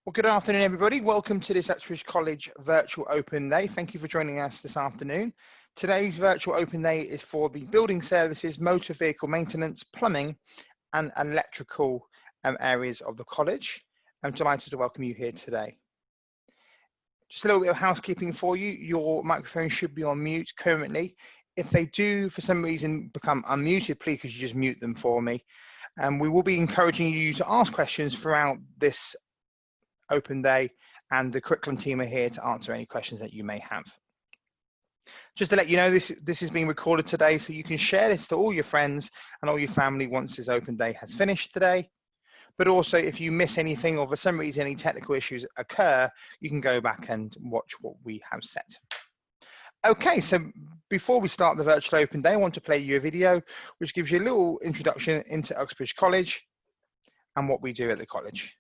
Well, good afternoon, everybody. Welcome to this UxbridgeCollege Virtual Open Day. Thank you for joining us this afternoon. Today's Virtual Open Day is for the Building Services, Motor Vehicle Maintenance, Plumbing and Electrical areas of the college. I'm delighted to welcome you here today. Just a little bit of housekeeping for you. Your microphone should be on mute currently. If they do, for some reason, become unmuted, please could you just mute them for me. And we will be encouraging you to ask questions throughout this open day, and the curriculum team are here to answer any questions that you may have. Just to let you know, this is being recorded today, so you can share this to all your friends and all your family once this open day has finished today. But also, if you miss anything or for some reason any technical issues occur, you can go back and watch what we have set. Okay, so before we start the virtual open day, I want to play you a video which gives you a little introduction into Uxbridge College and what we do at the college.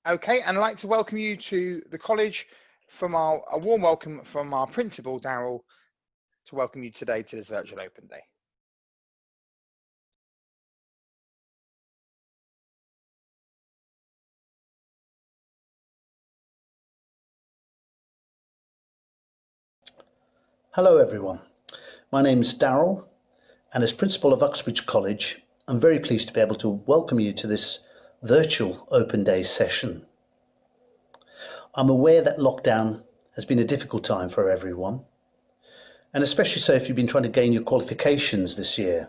Okay, and I'd like to welcome you to the college from a warm welcome from our principal, Daryl, to welcome you today to this virtual open day. Hello everyone, my name is Daryl, and as principal of Uxbridge College, I'm very pleased to be able to welcome you to this virtual open day session. I'm aware that lockdown has been a difficult time for everyone, and especially so if you've been trying to gain your qualifications this year.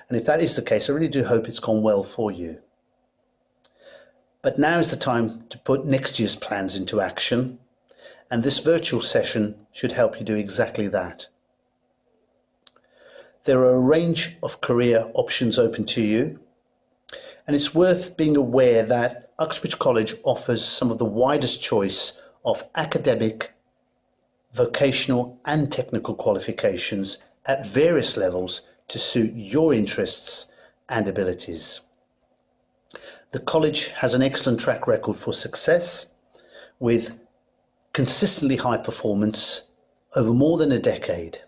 And if that is the case, I really do hope it's gone well for you. But now is the time to put next year's plans into action, and this virtual session should help you do exactly that. There are a range of career options open to you, and it's worth being aware that Uxbridge College offers some of the widest choice of academic, vocational and technical qualifications at various levels to suit your interests and abilities. The college has an excellent track record for success with consistently high performance over more than a decade.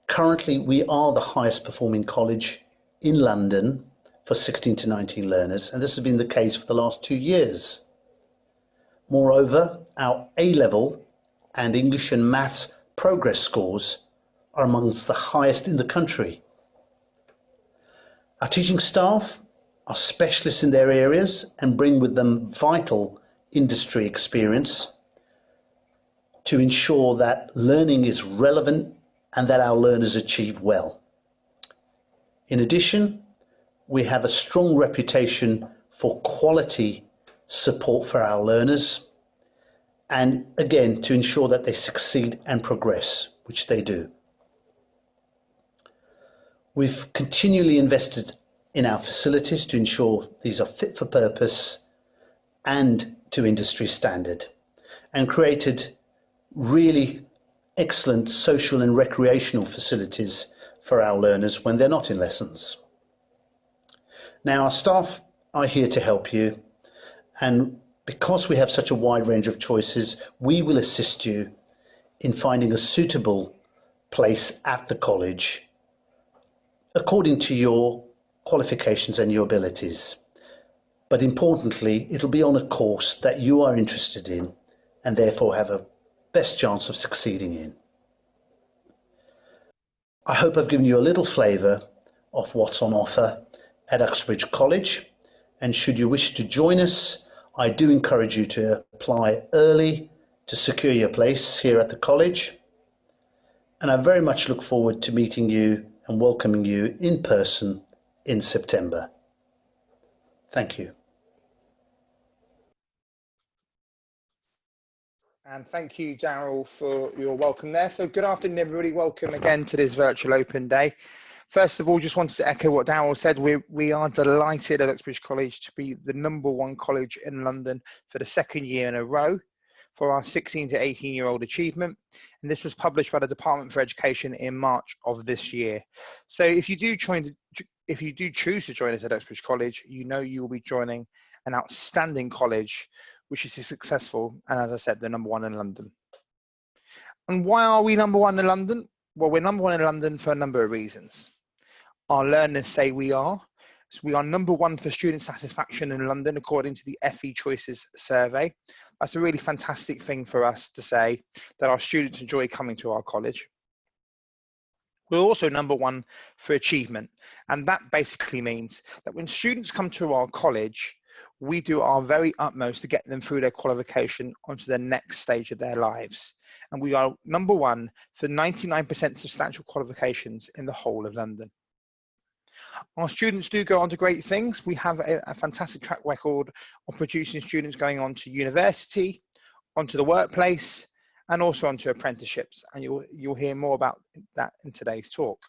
Currently, we are the highest performing college in London for 16 to 19 learners, and this has been the case for the last 2 years. Moreover, our A-level and English and Maths progress scores are amongst the highest in the country. Our teaching staff are specialists in their areas and bring with them vital industry experience to ensure that learning is relevant and that our learners achieve well. In addition, we have a strong reputation for quality support for our learners, and again, to ensure that they succeed and progress, which they do. We've continually invested in our facilities to ensure these are fit for purpose and to industry standard, and created really excellent social and recreational facilities for our learners when they're not in lessons. Now, our staff are here to help you, and because we have such a wide range of choices, we will assist you in finding a suitable place at the college according to your qualifications and your abilities. But importantly, it'll be on a course that you are interested in and therefore have a best chance of succeeding in. I hope I've given you a little flavour of what's on offer at Uxbridge College, and should you wish to join us, I do encourage you to apply early to secure your place here at the college, and I very much look forward to meeting you and welcoming you in person in September. Thank you. And thank you, Daryl, for your welcome there. So good afternoon, everybody. Welcome again to this virtual open day. First of all, just wanted to echo what Daryl said. We are delighted at Uxbridge College to be the #1 college in London for the second year in a row for our 16 to 18-year-old achievement. And this was published by the Department for Education in March of this year. So if you do choose to join us at Uxbridge College, you know you will be joining an outstanding college which is successful, and as I said, the #1 in London. And why are we #1 in London? Well, we're #1 in London for a number of reasons. Our learners say we are. So we are #1 for student satisfaction in London, according to the FE Choices survey. That's a really fantastic thing for us to say, that our students enjoy coming to our college. We're also #1 for achievement. And that basically means that when students come to our college, we do our very utmost to get them through their qualification onto the next stage of their lives. And we are #1 for 99% substantial qualifications in the whole of London. Our students do go on to great things. We have a fantastic track record of producing students going on to university, onto the workplace, and also onto apprenticeships. And you'll hear more about that in today's talk.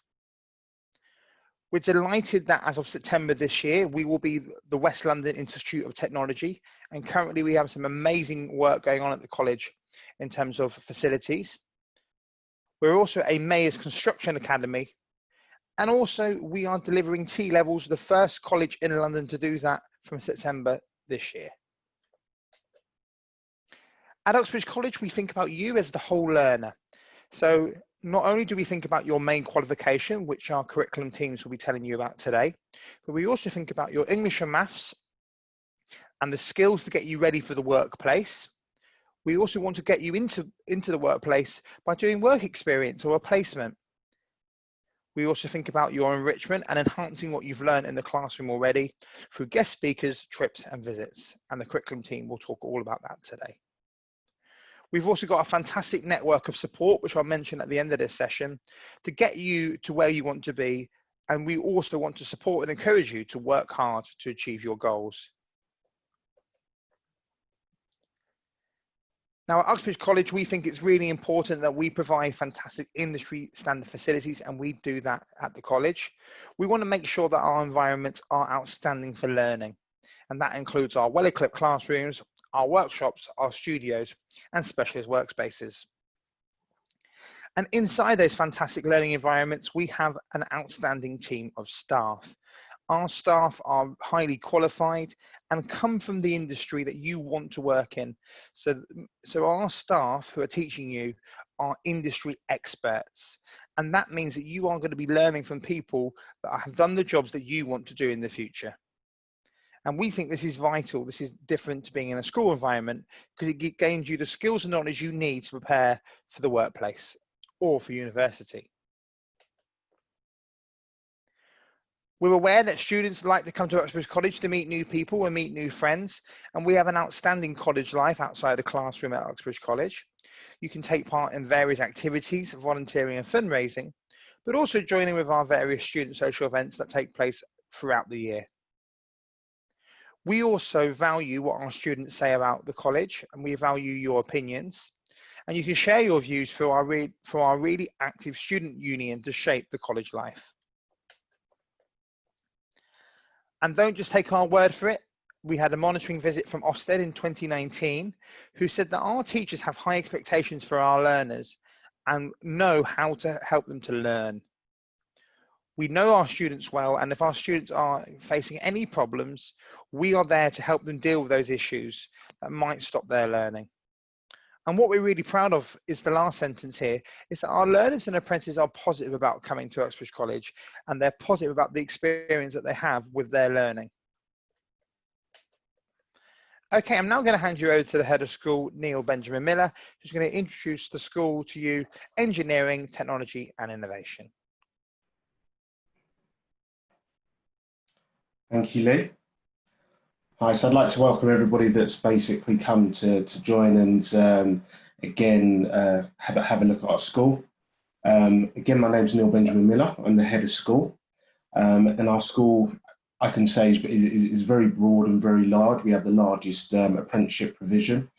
We're delighted that as of September this year, we will be the West London Institute of Technology. And currently we have some amazing work going on at the college in terms of facilities. We're also a Mayor's Construction Academy. And also we are delivering T-levels, the first college in London to do that from September this year. At Uxbridge College, we think about you as the whole learner. So not only do we think about your main qualification, which our curriculum teams will be telling you about today, but we also think about your English and maths and the skills to get you ready for the workplace. We also want to get you into the workplace by doing work experience or a placement. We also think about your enrichment and enhancing what you've learned in the classroom already through guest speakers, trips and visits. And the curriculum team will talk all about that today. We've also got a fantastic network of support, which I'll mention at the end of this session, to get you to where you want to be. And we also want to support and encourage you to work hard to achieve your goals. Now at Uxbridge College, we think it's really important that we provide fantastic industry standard facilities, and we do that at the college. We want to make sure that our environments are outstanding for learning. And that includes our well-equipped classrooms, our workshops, our studios, and specialist workspaces. And inside those fantastic learning environments, we have an outstanding team of staff. Our staff are highly qualified and come from the industry that you want to work in. So our staff who are teaching you are industry experts. And that means that you are going to be learning from people that have done the jobs that you want to do in the future. And we think this is vital. This is different to being in a school environment because it gains you the skills and knowledge you need to prepare for the workplace or for university. We're aware that students like to come to Uxbridge College to meet new people and meet new friends, and we have an outstanding college life outside the classroom at Uxbridge College. You can take part in various activities, volunteering and fundraising, but also joining with our various student social events that take place throughout the year. We also value what our students say about the college, and we value your opinions. And you can share your views through our really active student union to shape the college life. And don't just take our word for it. We had a monitoring visit from Ofsted in 2019, who said that our teachers have high expectations for our learners and know how to help them to learn. We know our students well, and if our students are facing any problems, we are there to help them deal with those issues that might stop their learning. And what we're really proud of is the last sentence here, is that our learners and apprentices are positive about coming to Uxbridge College, and they're positive about the experience that they have with their learning. Okay, I'm now going to hand you over to the head of school, Neil Benjamin Miller, who's going to introduce the school to you, engineering, technology and innovation. Thank you, Lee. Hi, so I'd like to welcome everybody that's basically come to join and again have a look at our school. Again, my name's Neil Benjamin Miller. I'm the head of school, and our school, I can say, is very broad and very large. We have the largest apprenticeship provision,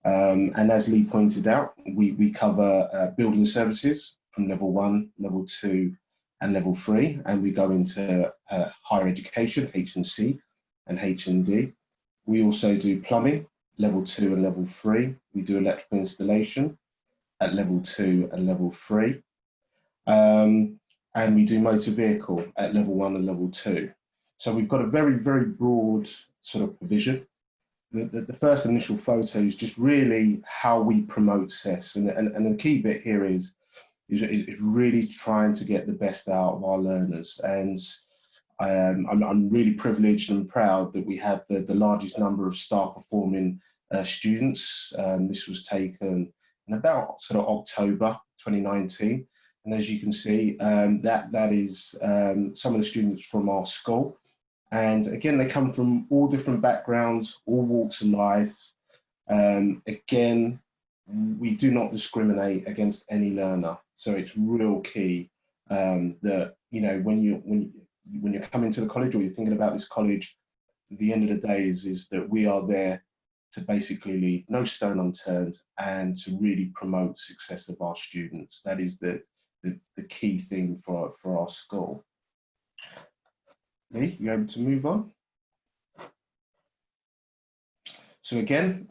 and as Lee pointed out, we cover building services from level 1, level 2, and level 3, and we go into higher education, H&C and H&D. We also do plumbing, level 2 and level 3. We do electrical installation at level 2 and level 3. And we do motor vehicle at level 1 and level 2. So we've got a very, very broad sort of provision. The first initial photo is just really how we promote CES. And the key bit here is really trying to get the best out of our learners. And I'm really privileged and proud that we have the largest number of star performing students. This was taken in about sort of October 2019. And as you can see, that is some of the students from our school. And again, they come from all different backgrounds, all walks of life. Again, we do not discriminate against any learner. So it's real key that, you know, when you're coming to the college or you're thinking about this college, at the end of the day is that we are there to basically leave no stone unturned and to really promote success of our students. That is the key thing for our school. Lee, you able to move on? So again,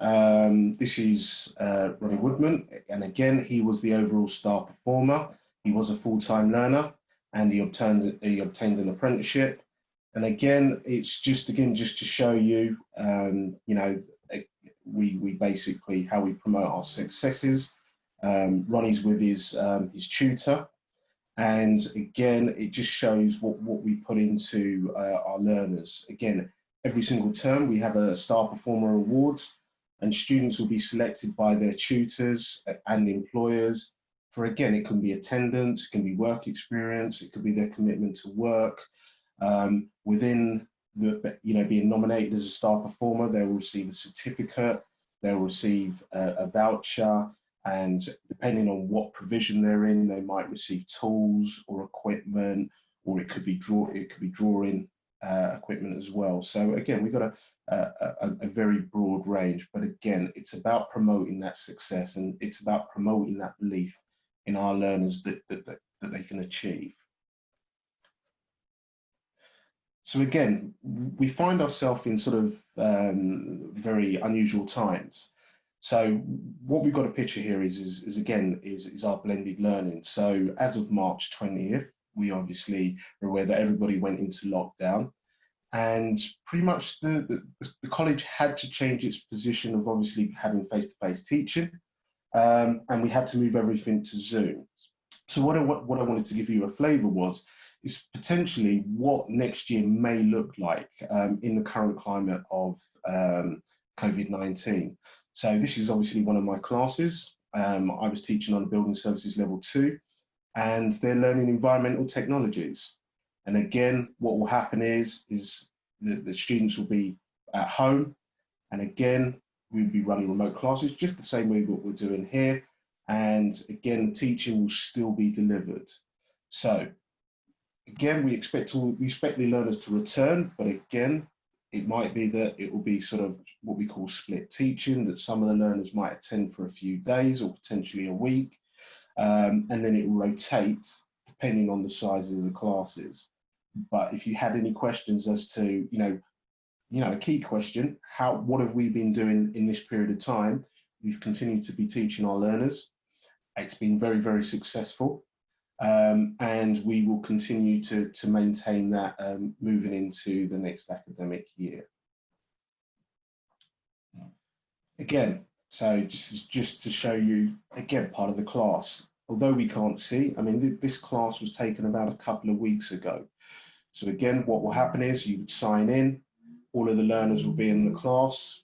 this is Ronnie Woodman, and again, he was the overall star performer. He was a full-time learner, and he obtained an apprenticeship. And again, it's just to show you, you know, we basically how we promote our successes. Ronnie's with his tutor, and again, it just shows what we put into our learners. Again, every single term we have a star performer awards, and students will be selected by their tutors and employers for, again, it can be attendance, it can be work experience, it could be their commitment to work. Within the, you know, being nominated as a star performer, they will receive a certificate, they'll receive a voucher, and depending on what provision they're in, they might receive tools or equipment, or it could be drawing equipment as well. So again, we've got a very broad range, but again, it's about promoting that success, and it's about promoting that belief in our learners that they can achieve. So again, we find ourselves in sort of very unusual times. So what we've got a picture here is again our blended learning. So as of March 20th, we obviously are aware that everybody went into lockdown, and pretty much the college had to change its position of obviously having face-to-face teaching, and we had to move everything to Zoom. So what I wanted to give you a flavour is potentially what next year may look like in the current climate of COVID-19. So this is obviously one of my classes. I was teaching on Building Services Level 2, and they're learning environmental technologies. And again, what will happen is the students will be at home, and again, we'll be running remote classes just the same way what we're doing here. And again, the teaching will still be delivered. So again, we expect the learners to return, but again, it might be that it will be sort of what we call split teaching, that some of the learners might attend for a few days or potentially a week, and then it will rotate depending on the size of the classes. But if you had any questions as to, you know, a key question, what have we been doing in this period of time? We've continued to be teaching our learners. It's been very, very successful. And we will continue to maintain that moving into the next academic year. Again, So just to show you, again, part of the class. Although we can't see, I mean, this class was taken about a couple of weeks ago. So again, what will happen is you would sign in, all of the learners will be in the class,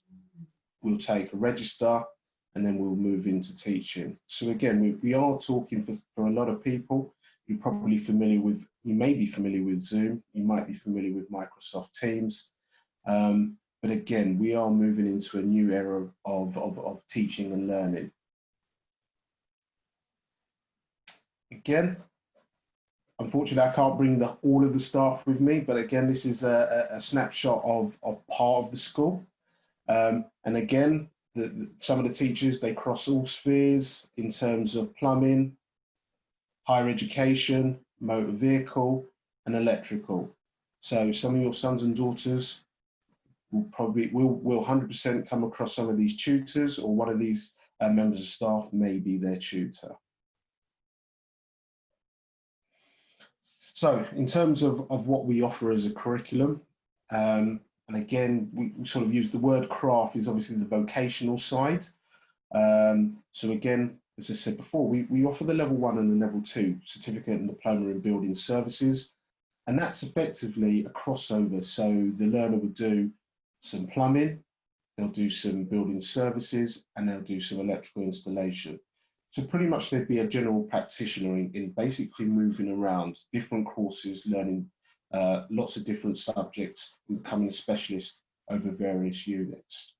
we'll take a register, and then we'll move into teaching. So again, we are talking for a lot of people. You're probably familiar with, you may be familiar with Zoom, you might be familiar with Microsoft Teams. But again, we are moving into a new era of teaching and learning. Again, unfortunately, I can't bring all of the staff with me, but again, this is a snapshot of part of the school. And again, some of the teachers, they cross all spheres in terms of plumbing, higher education, motor vehicle, and electrical. So some of your sons and daughters will 100% come across some of these tutors, or one of these members of staff may be their tutor. So in terms of what we offer as a curriculum, and again, we sort of use the word craft is obviously the vocational side. So again, as I said before, we offer the level 1 and the level 2 certificate and diploma in building services, and that's effectively a crossover. So the learner would do some plumbing, they'll do some building services, and they'll do some electrical installation. So pretty much they'd be a general practitioner in basically moving around different courses, learning lots of different subjects, and becoming a specialist over various units.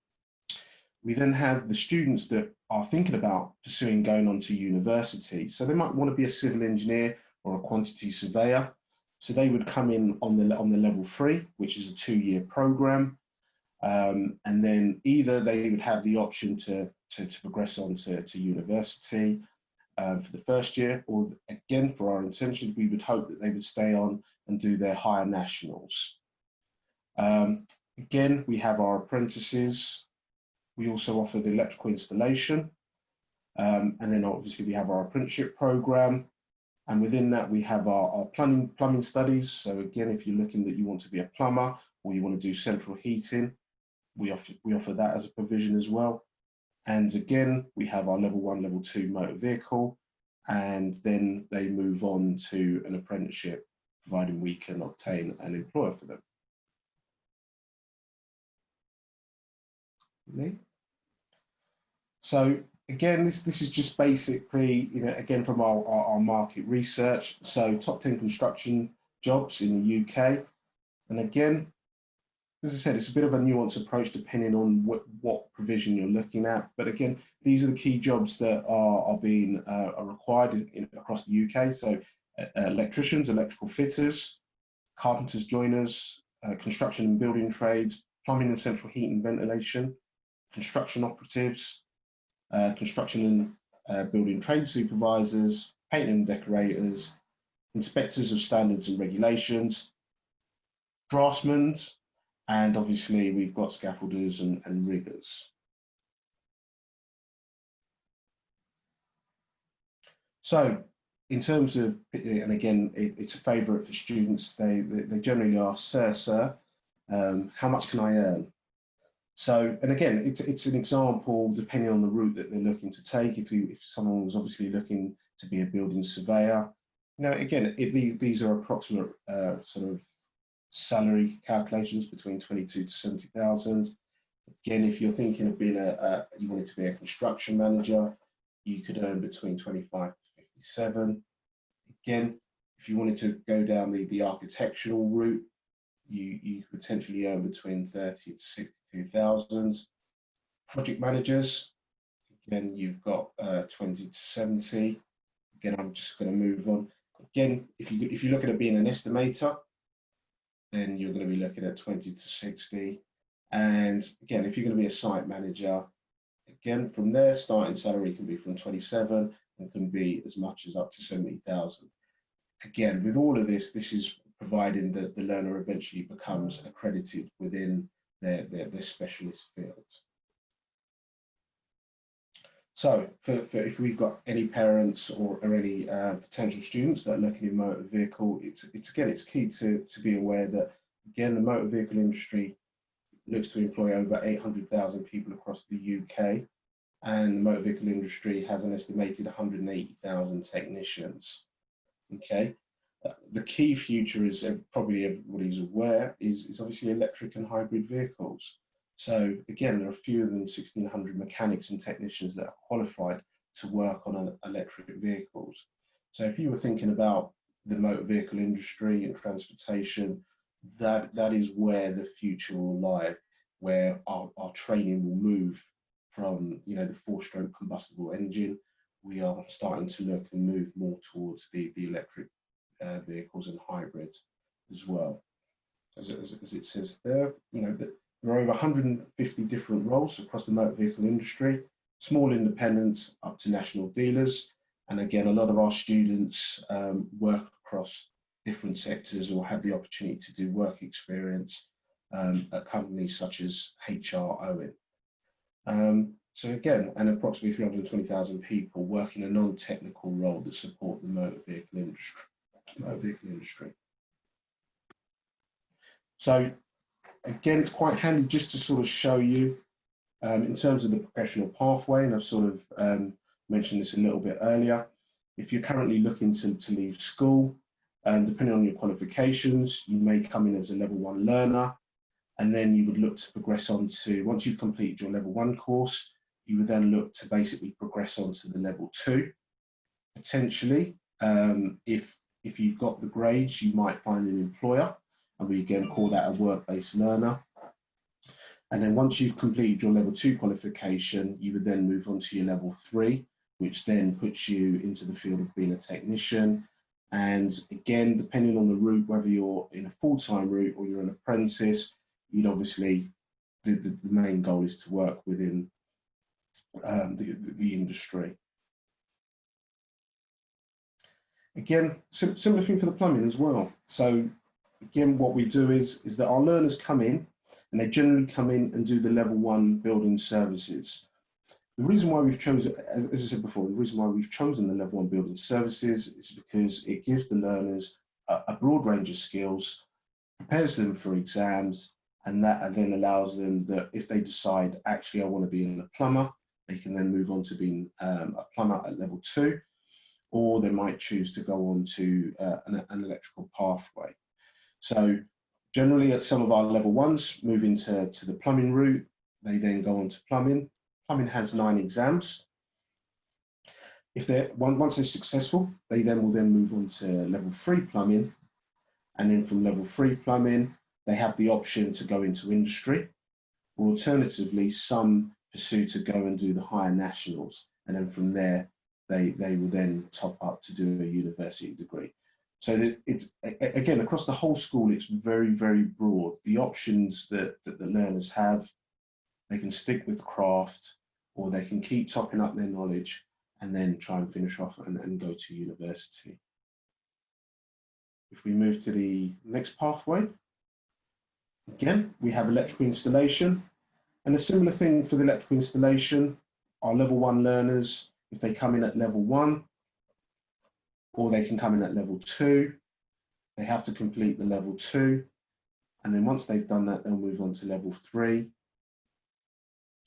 We then have the students that are thinking about pursuing going on to university. So they might want to be a civil engineer or a quantity surveyor. So they would come in on the level 3, which is a 2-year program. And then either they would have the option to progress on to university for the first year, or again, for our intention, we would hope that they would stay on and do their higher nationals. Again, we have our apprentices. We also offer the electrical installation. And then obviously we have our apprenticeship program. And within that, we have our plumbing studies. So again, if you're looking that you want to be a plumber or you want to do central heating, we offer that as a provision as well. And again, we have our level 1, level 2 motor vehicle, and then they move on to an apprenticeship, providing we can obtain an employer for them. So again, this is just basically, again, from our market research. So top 10 construction jobs in the UK. And again, as I said, it's a bit of a nuanced approach depending on what provision you're looking at. But again, these are the key jobs that are being required across the UK. So electricians, electrical fitters, carpenters, joiners, construction and building trades, plumbing and central heat and ventilation, construction operatives, construction and building trade supervisors, painting and decorators, inspectors of standards and regulations, draftsmen, and obviously we've got scaffolders and riggers. So in terms of, and again, it's a favourite for students, they generally ask, sir, how much can I earn? So, and again, it's an example depending on the route that they're looking to take. If someone was obviously looking to be a building surveyor, again, these are approximate sort of salary calculations between 22 to 70,000. Again, if you're thinking of being you wanted to be a construction manager, you could earn between 25 to 57. Again, if you wanted to go down the architectural route, you could potentially earn between 30 to 62,000. Project managers, again, you've got 20 to 70. Again, I'm just going to move on. Again, if you're looking at being an estimator, then you're going to be looking at 20 to 60. And again, if you're going to be a site manager, again, from there, starting salary can be from 27 and can be as much as up to 70,000. Again, with all of this, this is providing that the learner eventually becomes accredited within their specialist field. So if we've got any parents or any potential students that are looking in motor vehicle, it's key to be aware that, again, the motor vehicle industry looks to employ over 800,000 people across the UK. and the motor vehicle industry has an estimated 180,000 technicians. Okay, the key future is, probably everybody's aware, is obviously electric and hybrid vehicles. So again, there are fewer than 1,600 mechanics and technicians that are qualified to work on electric vehicles. So if you were thinking about the motor vehicle industry and transportation, that is where the future will lie, where our training will move from, you know, the 4-stroke combustible engine. We are starting to look and move more towards the electric vehicles and hybrids as well. As it says there, you know, that there are over 150 different roles across the motor vehicle industry, small independents up to national dealers. And again, a lot of our students work across different sectors or have the opportunity to do work experience at companies such as HR Owen. So again, and approximately 320,000 people work in a non-technical role that support the motor vehicle industry. So again, it's quite handy just to sort of show you in terms of the professional pathway, and I've sort of mentioned this a little bit earlier. If you're currently looking to leave school, depending on your qualifications, you may come in as a level 1 learner, and then you would look to progress on to, once you've completed your level 1 course, you would then look to basically progress on to the level 2. Potentially, if you've got the grades, you might find an employer, and we again call that a work-based learner. And then once you've completed your level 2 qualification, you would then move on to your level 3, which then puts you into the field of being a technician. And again, depending on the route, whether you're in a full-time route or you're an apprentice, you'd obviously, the main goal is to work within the industry. Again, similar thing for the plumbing as well. So again, what we do is that our learners come in, and they generally come in and do the level 1 building services. The reason why we've chosen, as I said before, the reason why we've chosen the level 1 building services is because it gives the learners a broad range of skills, prepares them for exams, and that then allows them that if they decide, actually, I want to be a plumber, they can then move on to being a plumber at level 2, or they might choose to go on to an electrical pathway. So generally, at some of our level 1s move into the plumbing route. They then go on to plumbing. Plumbing has 9 exams. If once they're successful, they will then move on to level 3 plumbing, and then from level 3 plumbing, they have the option to go into industry, or alternatively, some pursue to go and do the higher nationals, and then from there, they will then top up to do a university degree. So it's, again, across the whole school, it's very, very broad. The options that the learners have, they can stick with craft, or they can keep topping up their knowledge and then try and finish off and go to university. If we move to the next pathway, again, we have electrical installation, and a similar thing for the electrical installation. Our level 1 learners, if they come in at level 1, or they can come in at level 2, they have to complete the level 2, and then once they've done that, they'll move on to level 3.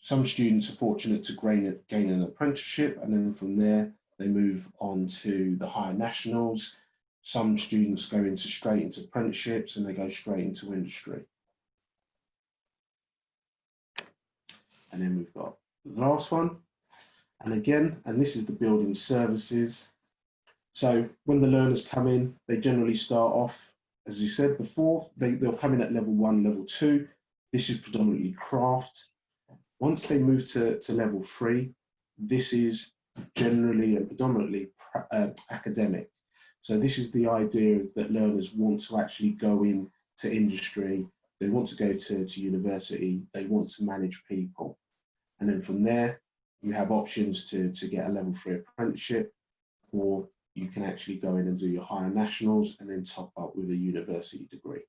Some students are fortunate to gain an apprenticeship, and then from there, they move on to the higher nationals. Some students go straight into apprenticeships, and they go straight into industry. And then we've got the last one. And again, and this is the building services. So when the learners come in, they generally start off, as you said before, they'll come in at level 1, level 2. This is predominantly craft. Once they move to level 3, this is generally and predominantly academic. So this is the idea that learners want to actually go into industry, they want to go to university, they want to manage people. And then from there, you have options to get a level 3 apprenticeship, or you can actually go in and do your higher nationals and then top up with a university degree.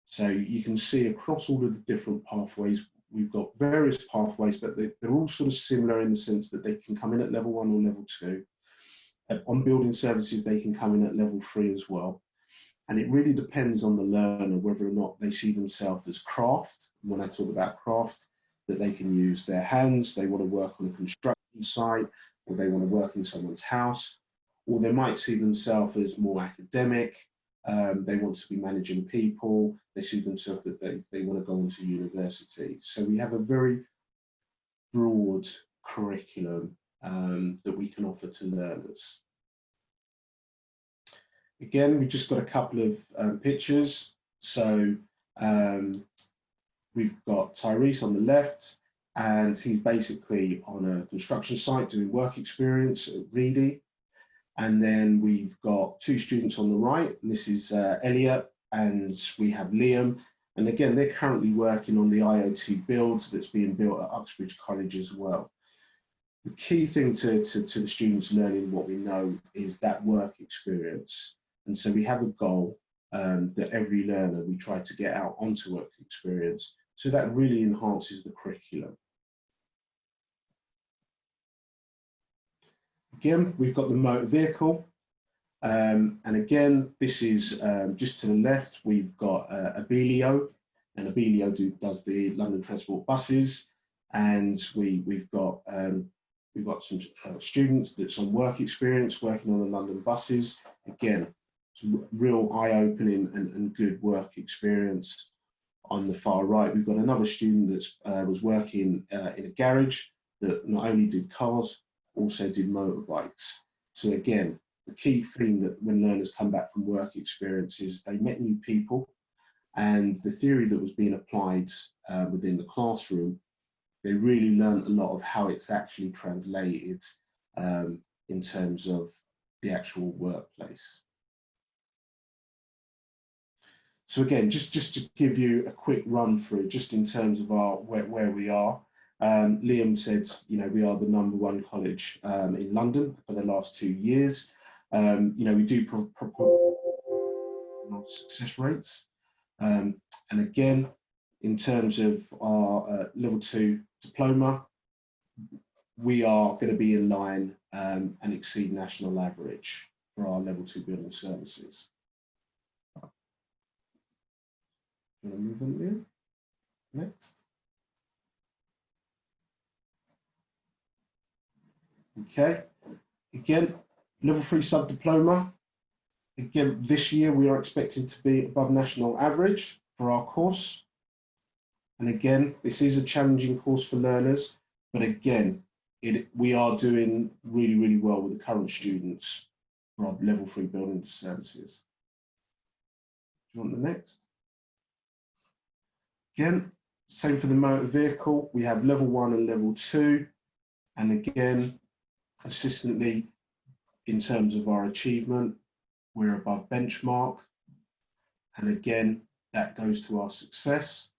So you can see across all of the different pathways, we've got various pathways, but they're all sort of similar in the sense that they can come in at level 1 or level 2. On building services, they can come in at level 3 as well. And it really depends on the learner whether or not they see themselves as craft. When I talk about craft, that they can use their hands. They want to work on a construction site, or they want to work in someone's house, or they might see themselves as more academic. They want to be managing people. They see themselves that they want to go into university. So we have a very broad curriculum that we can offer to learners. Again, we've just got a couple of pictures. So we've got Tyrese on the left, and he's basically on a construction site doing work experience at Reedy. And then we've got two students on the right, and this is Elliot, and we have Liam. And again, they're currently working on the IoT build that's being built at Uxbridge College as well. The key thing to the students learning what we know is that work experience. And so we have a goal that every learner we try to get out onto work experience. So that really enhances the curriculum. Again, we've got the motor vehicle. And again, this is just to the left, we've got Abelio, and Abelio does the London Transport buses. And we've got some students that's on work experience working on the London buses. Again, some real eye-opening and good work experience. On the far right, we've got another student that was working in a garage that not only did cars, also did motorbikes. So again, the key thing that when learners come back from work experience is they met new people, and the theory that was being applied within the classroom, they really learned a lot of how it's actually translated in terms of the actual workplace. So again, just to give you a quick run through, just in terms of where we are. Liam said, you know, we are the #1 college in London for the last 2 years. You know, we do propose success rates. And again, in terms of our level 2 diploma, we are going to be in line and exceed national average for our level 2 building services. Going to move on here. Next. Okay. Again, level 3 sub-diploma. Again, this year we are expecting to be above national average for our course. And again, this is a challenging course for learners, but again, we are doing really, really well with the current students for our level 3 building services. Do you want the next? Again, same for the motor vehicle. We have level 1 and level 2. And again, consistently in terms of our achievement, we're above benchmark. And again, that goes to our success.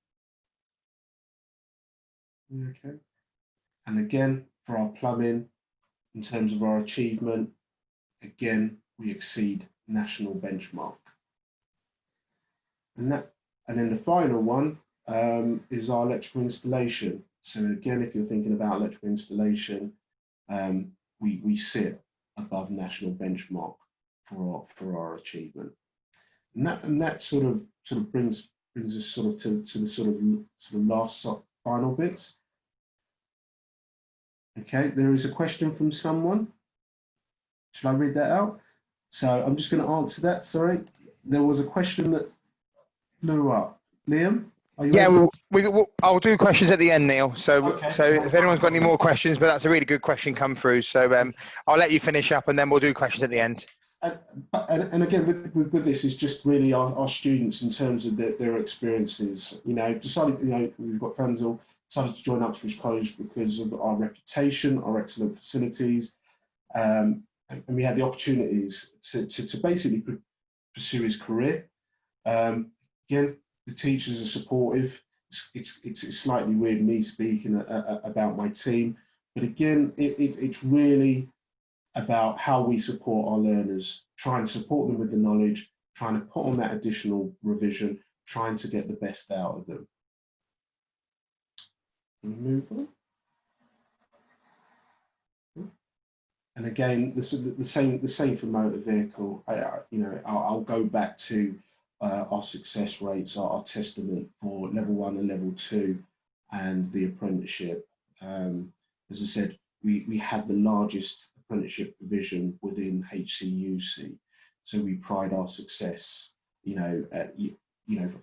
Okay. And again, for our plumbing, in terms of our achievement, again, we exceed national benchmark. And then the final one is our electrical installation. So again, if you're thinking about electrical installation, we sit above national benchmark for our achievement. And that sort of brings us sort of to the sort of last final bits. Okay, there is a question from someone. Should I read that out? So I'm just going to answer that. Sorry, there was a question that flew up. Liam, are you? Yeah, I'll do questions at the end, Neil. So, okay. So if anyone's got any more questions, but that's a really good question come through. So I'll let you finish up, and then we'll do questions at the end. And again, with this, is just really our students in terms of their experiences. You know, decided. You know, we've got friends who decided to join Uxbridge College because of our reputation, our excellent facilities, and we had the opportunities to basically pursue his career. Again, the teachers are supportive. It's slightly weird me speaking about my team, but again, it's really about how we support our learners, trying to support them with the knowledge, trying to put on that additional revision, trying to get the best out of them. Move on. And again, the same for motor vehicle. I'll go back to our success rates, our testament for level 1 and level 2. and the apprenticeship. As I said, we have the largest apprenticeship division within HCUC, so we pride our success,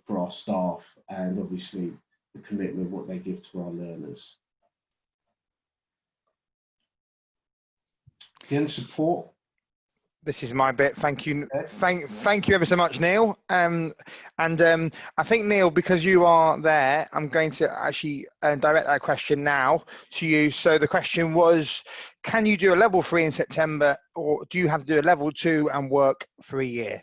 for our staff, and obviously the commitment what they give to our learners. Again, support. This is my bit. Thank you. Thank you ever so much, Neil. I think, Neil, because you are there, I'm going to actually direct that question now to you. So the question was, can you do a level 3 in September, or do you have to do a level 2 and work for a year?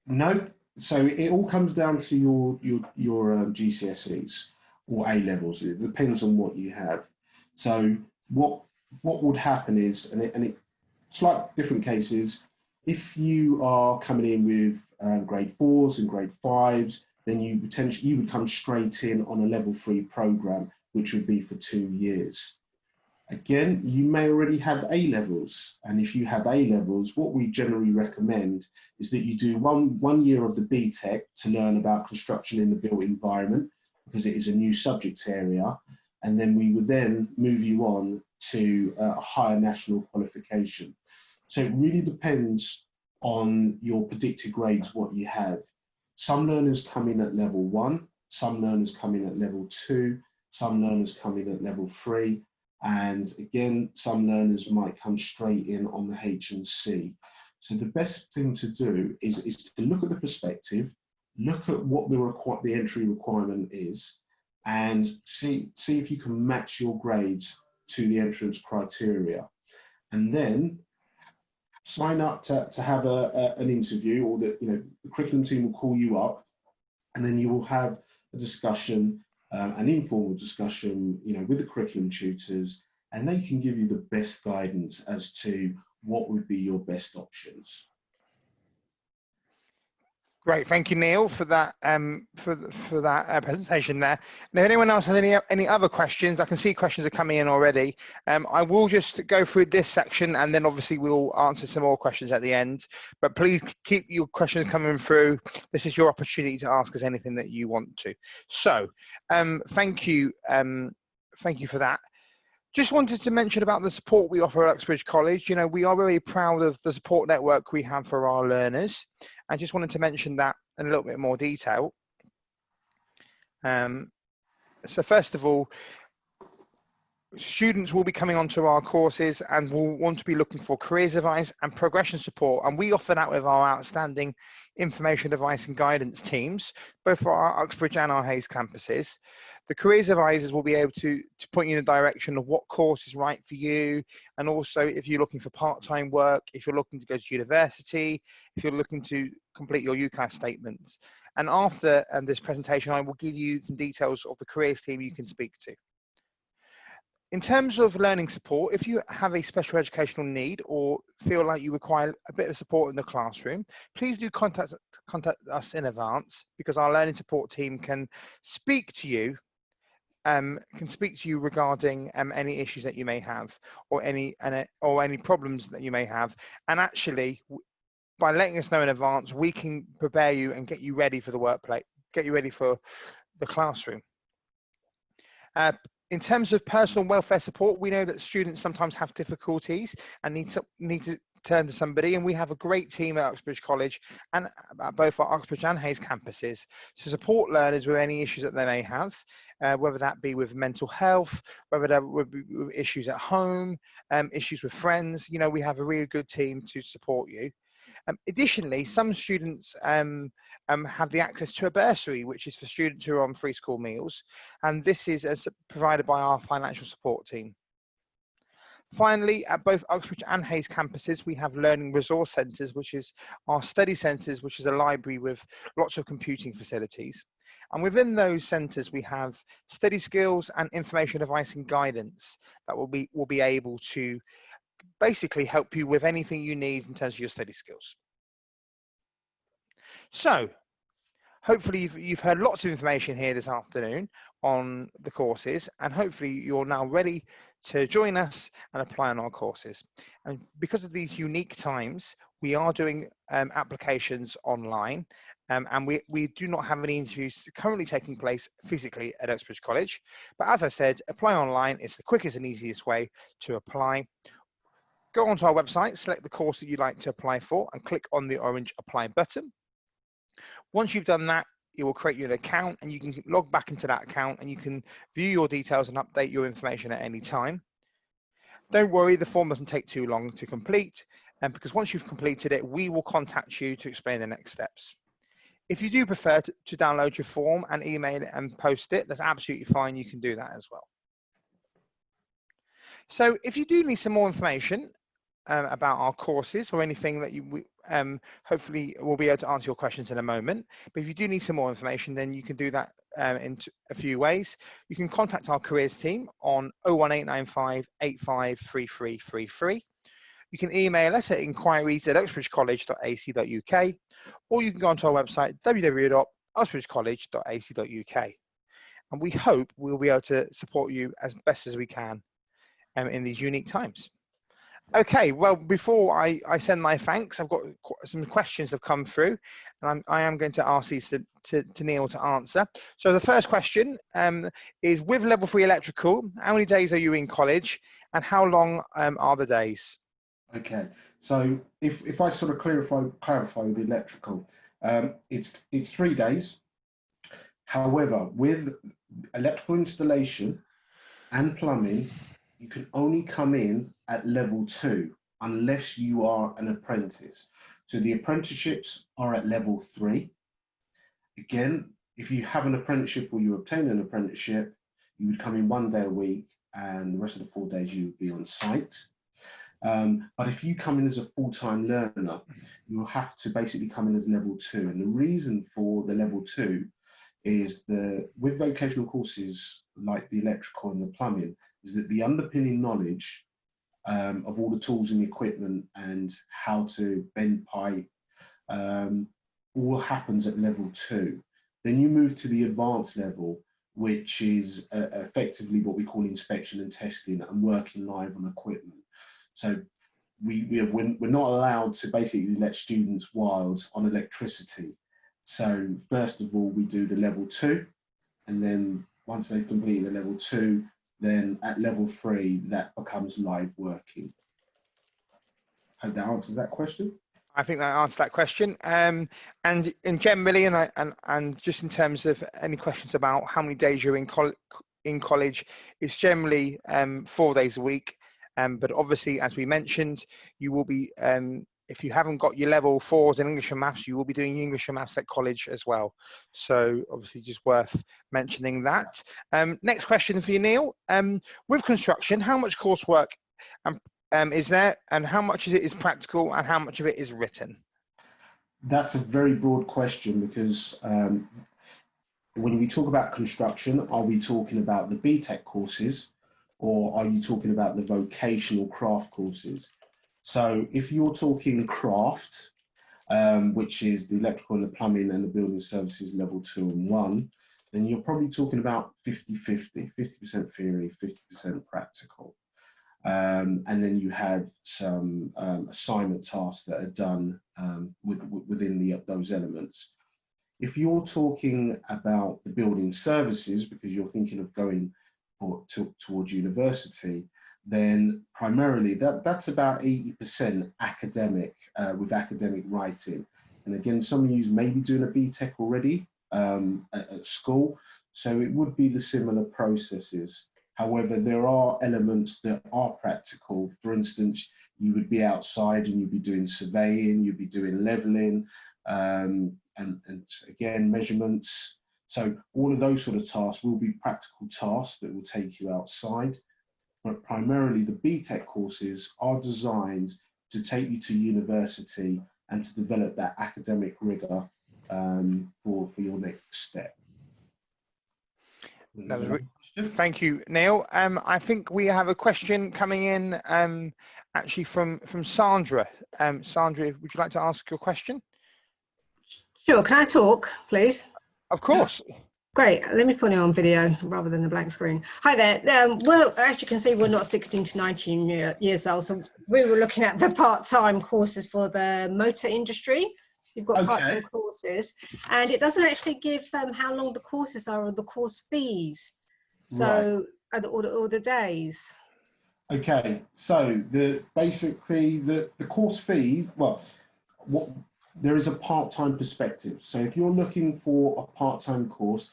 No. So it all comes down to your GCSEs or A levels. It depends on what you have. So what would happen is, and it's like different cases. If you are coming in with grade 4s and grade 5s, then you would come straight in on a level 3 program, which would be for 2 years. Again, you may already have A levels, and if you have A levels, what we generally recommend is that you do one year of the BTEC to learn about construction in the built environment, because it is a new subject area, and then we would then move you on to a higher national qualification. So it really depends on your predicted grades, what you have. Some learners come in at level 1, some learners come in at level 2, some learners come in at level 3, and again, some learners might come straight in on the H and C. So the best thing to do is to look at the perspective, look at what the entry requirement is, and see if you can match your grades to the entrance criteria, and then sign up to have an interview, or the curriculum team will call you up, and then you will have a discussion, an informal discussion, with the curriculum tutors, and they can give you the best guidance as to what would be your best options. Great, thank you, Neil, for that presentation there. Now, if anyone else has any other questions, I can see questions are coming in already. I will just go through this section, and then obviously we'll answer some more questions at the end. But please keep your questions coming through. This is your opportunity to ask us anything that you want to. So, thank you for that. Just wanted to mention about the support we offer at Uxbridge College. We are very proud of the support network we have for our learners. I just wanted to mention that in a little bit more detail. So first of all, students will be coming onto our courses and will want to be looking for careers advice and progression support. And we offer that with our outstanding information advice and guidance teams, both for our Uxbridge and our Hayes campuses. The careers advisors will be able to point you in the direction of what course is right for you, and also if you're looking for part-time work, if you're looking to go to university, if you're looking to complete your UCAS statements. And after this presentation, I will give you some details of the careers team you can speak to. In terms of learning support, if you have a special educational need or feel like you require a bit of support in the classroom, please do contact us in advance, because our learning support team can speak to you regarding any issues that you may have, or any problems that you may have. And actually, by letting us know in advance, we can prepare you and get you ready for the workplace, get you ready for the classroom. In terms of personal welfare support, we know that students sometimes have difficulties and need to turn to somebody, and we have a great team at Uxbridge College and at both our Uxbridge and Hayes campuses to support learners with any issues that they may have, whether that be with mental health, whether that would be with issues at home, issues with friends. We have a really good team to support you. Additionally, some students have the access to a bursary, which is for students who are on free school meals, and this is provided by our financial support team. Finally, at both Uxbridge and Hayes campuses, we have learning resource centres, which is our study centres, which is a library with lots of computing facilities. And within those centres, we have study skills and information advice and guidance that will be able to basically help you with anything you need in terms of your study skills. So, hopefully you've heard lots of information here this afternoon on the courses, and hopefully you're now ready to join us and apply on our courses. And because of these unique times, we are doing applications online, and we do not have any interviews currently taking place physically at Uxbridge College. But as I said, apply online is the quickest and easiest way to apply. Go onto our website, select the course that you'd like to apply for, and click on the orange apply button. Once you've done that, it will create you an account, and you can log back into that account, and you can view your details and update your information at any time. Don't worry, the form doesn't take too long to complete, and because once you've completed it, we will contact you to explain the next steps. If you do prefer to download your form and email it and post it, that's absolutely fine. You can do that as well. So if you do need some more information about our courses or anything that you hopefully we'll be able to answer your questions in a moment, but if you do need some more information, then you can do that in a few ways. You can contact our careers team on 01895 853333. You can email us at inquiries@uxbridgecollege.ac.uk, or you can go onto our website www.uxbridgecollege.ac.uk, and we hope we'll be able to support you as best as we can in these unique times. Okay, well, before I send my thanks, I've got some questions that have come through, and I am going to ask these to Neil to answer. So the first question is, with level 3 electrical, how many days are you in college, and how long are the days? Okay, so if I sort of clarify with the electrical, it's 3 days. However, with electrical installation and plumbing, you can only come in at level 2 unless you are an apprentice. So the apprenticeships are at level 3. Again, if you have an apprenticeship or you obtain an apprenticeship, you would come in 1 day a week, and the rest of the 4 days you would be on site. But if you come in as a full-time learner, you'll have to basically come in as level 2. And the reason for the level 2 is with vocational courses like the electrical and the plumbing, is that the underpinning knowledge of all the tools and equipment and how to bend pipe all happens at level 2. Then you move to the advanced level, which is effectively what we call inspection and testing and working live on equipment. So we're not allowed to basically let students wild on electricity. So first of all, we do the level 2, and then once they've completed the level 2, then at level 3, that becomes live working. Hope that answers that question. I think that answers that question. And generally, and just in terms of any questions about how many days you're in college, it's generally 4 days a week. But obviously, as we mentioned, you will be, if you haven't got your level 4s in English and Maths, you will be doing English and Maths at college as well. So obviously just worth mentioning that. Next question for you, Neil. With construction, how much coursework is there, and how much of it is practical and how much of it is written? That's a very broad question, because when we talk about construction, are we talking about the BTEC courses, or are you talking about the vocational craft courses? So if you're talking craft, which is the electrical and the plumbing and the building services level 2 and 1, then you're probably talking about 50-50, 50% theory, 50% practical. And then you have some assignment tasks that are done within those elements. If you're talking about the building services, because you're thinking of going towards university, then primarily that's about 80% academic, with academic writing. And again, some of you may be doing a BTEC already at school, so it would be the similar processes. However, there are elements that are practical. For instance, you would be outside and you'd be doing surveying, you'd be doing leveling, and again, measurements. So all of those sort of tasks will be practical tasks that will take you outside. But primarily the BTEC courses are designed to take you to university and to develop that academic rigor for your next step. Thank you, Neil. I think we have a question coming in actually from Sandra. Sandra, would you like to ask your question? Sure, can I talk, please? Of course. Great. Let me put it on video rather than the blank screen. Hi there. Well, as you can see, we're not 16 to 19 years old. So we were looking at the part-time courses for the motor industry. You've got part-time courses, and it doesn't actually give how long the courses are or the course fees. So, or the days. Okay, so basically the course fee, well, there is a part-time perspective. So if you're looking for a part-time course,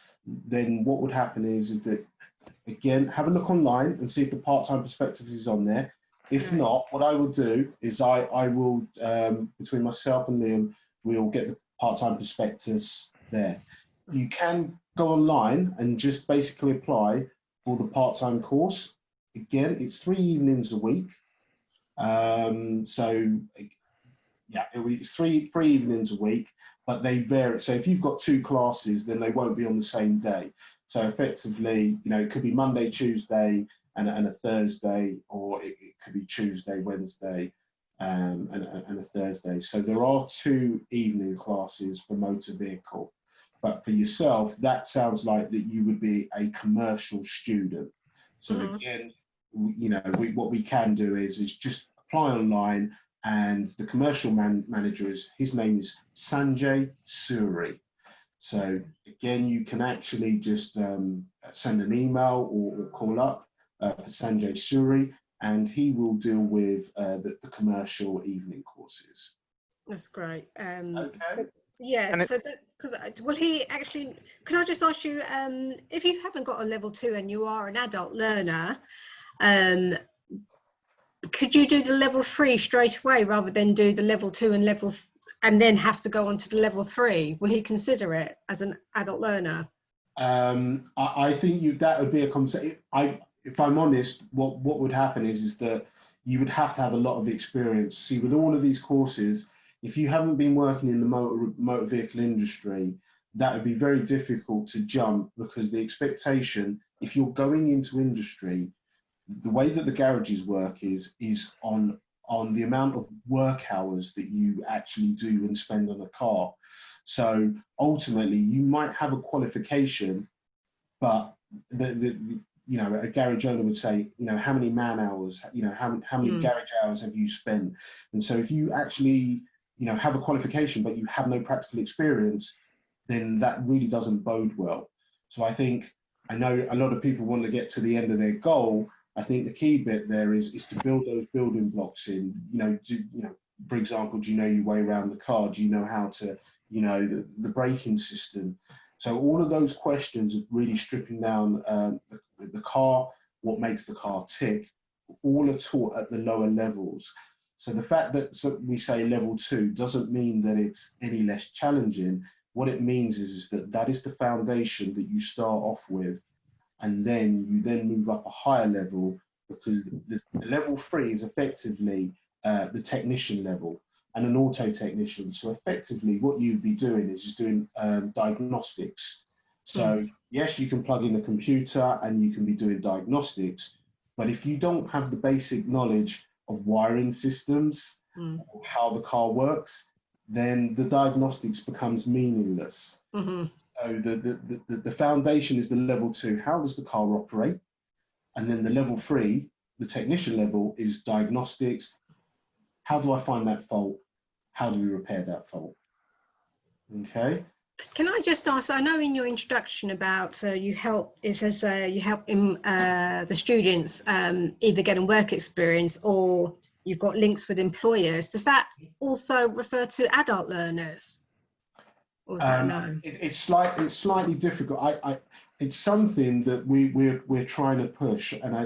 then what would happen is that, again, have a look online and see if the part-time perspective is on there. If not, what I will do is I will, between myself and Liam, we'll get the part-time prospectus there. You can go online and just basically apply for the part-time course. Again, it's 3 evenings a week. So yeah, it's three evenings a week, but they vary. So if you've got 2 classes, then they won't be on the same day. So effectively, you know, it could be Monday, Tuesday, and a Thursday, or it could be Tuesday, Wednesday, and a Thursday. So there are 2 evening classes for motor vehicle. But for yourself, that sounds like that you would be a commercial student. So again, you know, what we can do is just apply online, and the commercial manager his name is Sanjay Suri. So again, you can actually just send an email or call up for Sanjay Suri, and he will deal with the commercial evening courses. That's great. Okay. Yeah, And so because will he actually, can I just ask you, if you haven't got a level 2 and you are an adult learner, could you do the level 3 straight away rather than do the level 2 and then have to go on to the level 3? Will he consider it as an adult learner? I think that would be a conversation. If I'm honest, what would happen is that you would have to have a lot of experience. See, with all of these courses, if you haven't been working in the motor vehicle industry, that would be very difficult to jump, because the expectation, if you're going into industry, the way that the garages work is on the amount of work hours that you actually do and spend on a car. So ultimately, you might have a qualification, but you know, a garage owner would say, you know, how many man hours, you know, how many garage hours have you spent? And so if you actually, you know, have a qualification, but you have no practical experience, then that really doesn't bode well. So I know a lot of people want to get to the end of their goal. I think the key bit there is to build those building blocks in. You know, for example, do you know your way around the car? Do you know how to, you know, the braking system? So all of those questions of really stripping down the car, what makes the car tick, all are taught at the lower levels. So the fact that we say level 2 doesn't mean that it's any less challenging. What it means is that is the foundation that you start off with, and then you move up a higher level, because the level 3 is effectively the technician level and an auto technician. So effectively what you'd be doing is just doing diagnostics. So yes, you can plug in a computer and you can be doing diagnostics, but if you don't have the basic knowledge of wiring systems, or how the car works, then the diagnostics becomes meaningless. So the foundation is the level 2. How does the car operate? And then the level 3, the technician level, is diagnostics. How do I find that fault? How do we repair that fault? Okay. Can I just ask, I know in your introduction about you help, it says you help the students either getting work experience, or you've got links with employers. Does that also refer to adult learners? Or is that no? It's slightly difficult. It's something that we're trying to push, and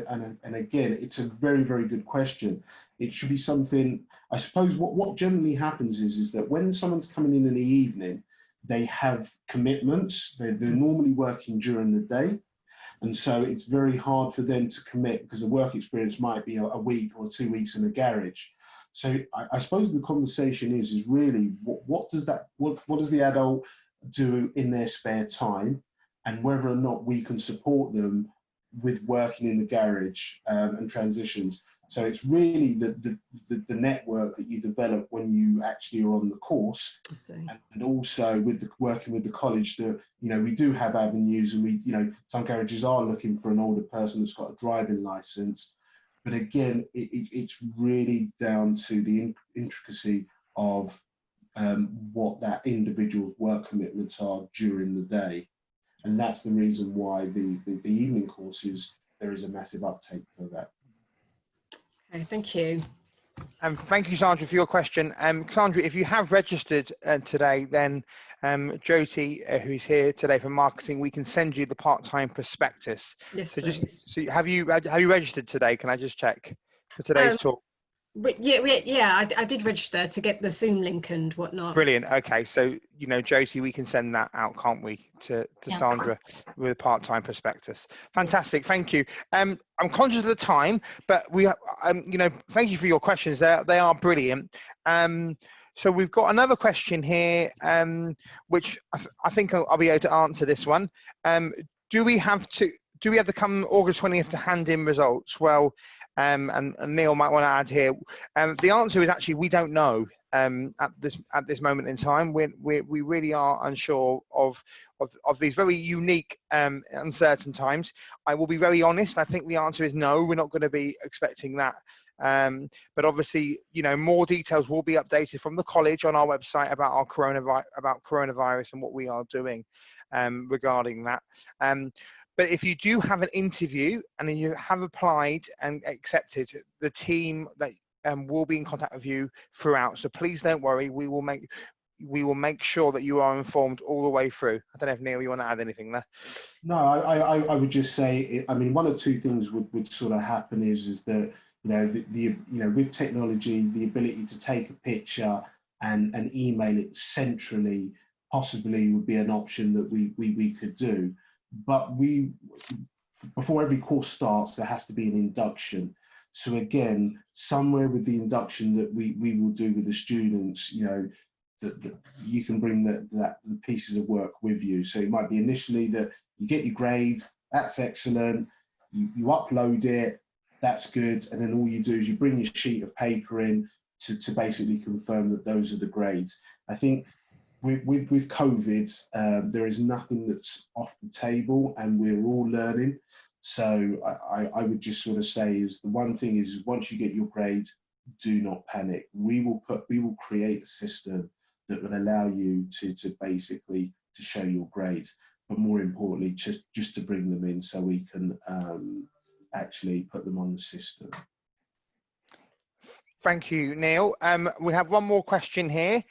again, it's a very, very good question. It should be something. I suppose what generally happens is that when someone's coming in the evening, they have commitments. They're normally working during the day, and so it's very hard for them to commit, because the work experience might be a week or 2 weeks in the garage. So I suppose the conversation is really what does the adult do in their spare time, and whether or not we can support them with working in the garage and transitions. So it's really the network that you develop when you actually are on the course, and also with working with the college that, you know, we do have avenues, and we, you know, some garages are looking for an older person that's got a driving license. But again, it's really down to the intricacy of what that individual's work commitments are during the day. And that's the reason why the evening courses, there is a massive uptake for that. Okay, thank you. Thank you, Sandra, for your question. Sandra, if you have registered today, then Jyoti, who's here today from marketing, we can send you the part-time prospectus. Yes, so please. just so have you registered today? Can I just check for today's talk? But yeah, I did register to get the Zoom link and whatnot. Brilliant. Okay, so, you know, Josie, we can send that out, can't we, to Sandra with a part-time prospectus. Fantastic. Thank you. I'm conscious of the time, but we, you know, thank you for your questions. They are brilliant. So we've got another question here, which I think I'll be able to answer this one. Do we have to come August 20th to hand in results? Well, and Neil might want to add here. The answer is actually we don't know at this moment in time. We really are unsure of these very unique, uncertain times. I will be very honest. I think the answer is no. We're not going to be expecting that. But obviously, you know, more details will be updated from the college on our website about our coronavirus and what we are doing regarding that. But if you do have an interview and you have applied and accepted, the team that will be in contact with you throughout. So please don't worry. We will make sure that you are informed all the way through. I don't know if Neil, you want to add anything there? No, I would just say, I mean, one or two things would sort of happen is that, you know, you know, with technology, the ability to take a picture and email it centrally possibly would be an option that we could do. But before every course starts, there has to be an induction. So again, somewhere with the induction that we will do with the students, you know, that you can bring the pieces of work with you. So it might be initially that you get your grades, that's excellent, you upload it, that's good, and then all you do is you bring your sheet of paper in to basically confirm that those are the grades. I think with COVID, there is nothing that's off the table, and we're all learning. So I would just sort of say is the one thing is once you get your grade, do not panic. We will create a system that will allow you to basically to show your grades, but more importantly, just to bring them in so we can actually put them on the system. Thank you, Neil. We have one more question here.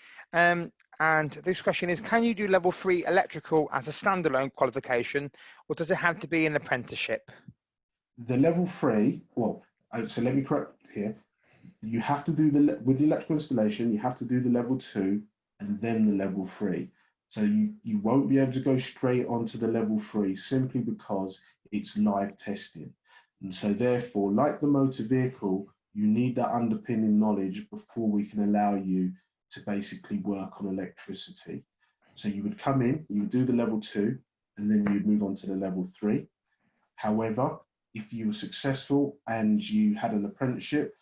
And this question is, can you do level 3 electrical as a standalone qualification, or does it have to be an apprenticeship? The level 3, well, so let me correct here. You have to do with the electrical installation, you have to do the level 2 and then the level 3. So you won't be able to go straight onto the level 3 simply because it's live testing. And so therefore, like the motor vehicle, you need that underpinning knowledge before we can allow you to basically work on electricity. So you would come in, you would do the level 2, and then you'd move on to the level 3. However, if you were successful and you had an apprenticeship,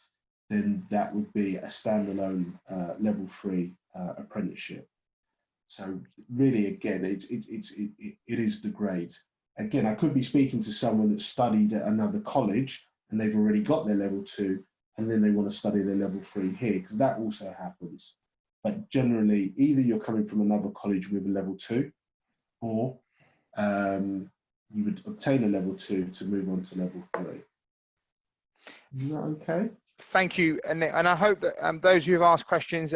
then that would be a standalone level 3 apprenticeship. So really, again, it is the grades. Again, I could be speaking to someone that studied at another college and they've already got their level 2, and then they want to study their level 3 here, because that also happens. But generally, either you're coming from another college with a level 2, or you would obtain a level 2 to move on to level 3. Is that okay? Thank you, and I hope that those who have asked questions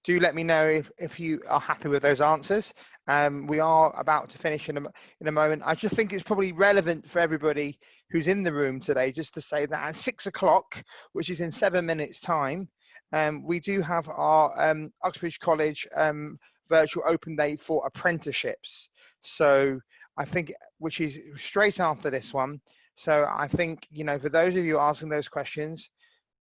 do let me know if you are happy with those answers. We are about to finish in a moment. I just think it's probably relevant for everybody who's in the room today just to say that at 6 o'clock, which is in 7 minutes' time, we do have our Uxbridge College virtual open day for apprenticeships. So I think, which is straight after this one. So I think, you know, for those of you asking those questions,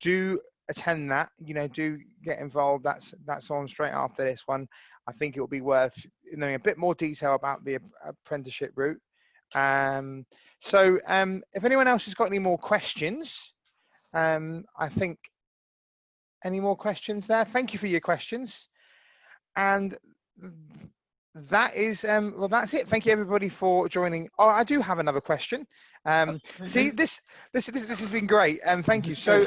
do attend that, you know, do get involved. That's on straight after this one. I think it will be worth knowing a bit more detail about the apprenticeship route. So if anyone else has got any more questions, I think, any more questions there? Thank you for your questions. And that is, well, that's it. Thank you everybody for joining. Oh, I do have another question. See, this has been great. Thank you. So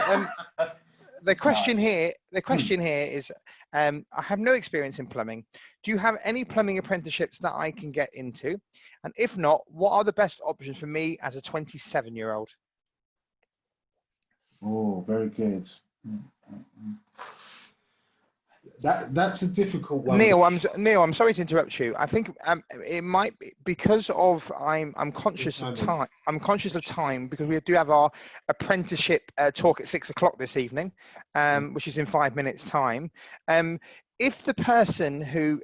the question here is, I have no experience in plumbing. Do you have any plumbing apprenticeships that I can get into? And if not, what are the best options for me as a 27-year-old? Oh, very good. That's a difficult one. Neil, I'm sorry to interrupt you. I think it might be because of I'm conscious of time. I'm conscious of time because we do have our apprenticeship talk at 6 o'clock this evening, which is in 5 minutes' time. If the person who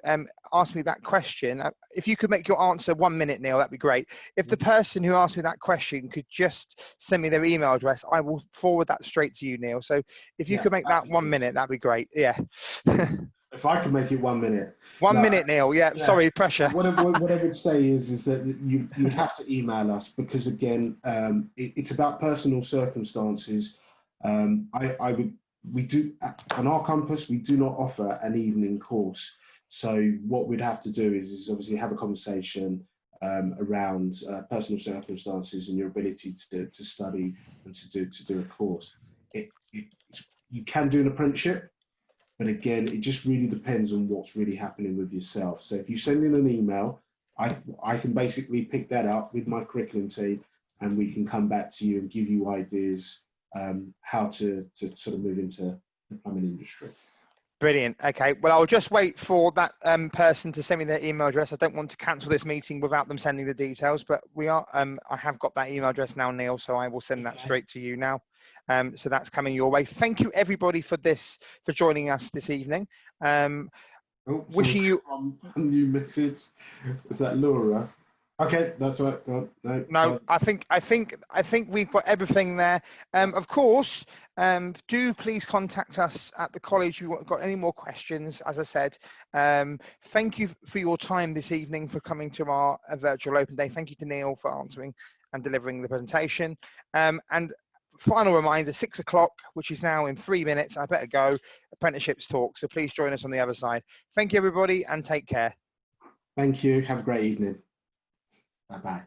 asked me that question, if you could make your answer 1 minute, Neil, that'd be great. If the person who asked me that question could just send me their email address, I will forward that straight to you, Neil. So if you could make that 1 minute, that'd be great. Yeah. If I could make it 1 minute. 1 minute, Neil. Yeah. Sorry, pressure. What I would say is that you'd have to email us because again, it's about personal circumstances. We do on our campus, we do not offer an evening course. So what we'd have to do is obviously have a conversation around personal circumstances and your ability to study and to do a course. You can do an apprenticeship, but again, it just really depends on what's really happening with yourself. So if you send in an email, I can basically pick that up with my curriculum team and we can come back to you and give you ideas how to sort of move into the plumbing industry. Brilliant. Okay. Well, I'll just wait for that person to send me their email address. I don't want to cancel this meeting without them sending the details, but we are. I have got that email address now, Neil, so I will send that straight to you now. So that's coming your way. Thank you, everybody, for joining us this evening. Wishing you a new message. Is that Laura? Okay, that's right. No, I think we've got everything there. Of course, do please contact us at the college if you've got any more questions. As I said, thank you for your time this evening for coming to our virtual open day. Thank you to Neil for answering and delivering the presentation. And final reminder, 6 o'clock, which is now in 3 minutes. I better go. Apprenticeships talk. So please join us on the other side. Thank you, everybody, and take care. Thank you. Have a great evening. Bye-bye.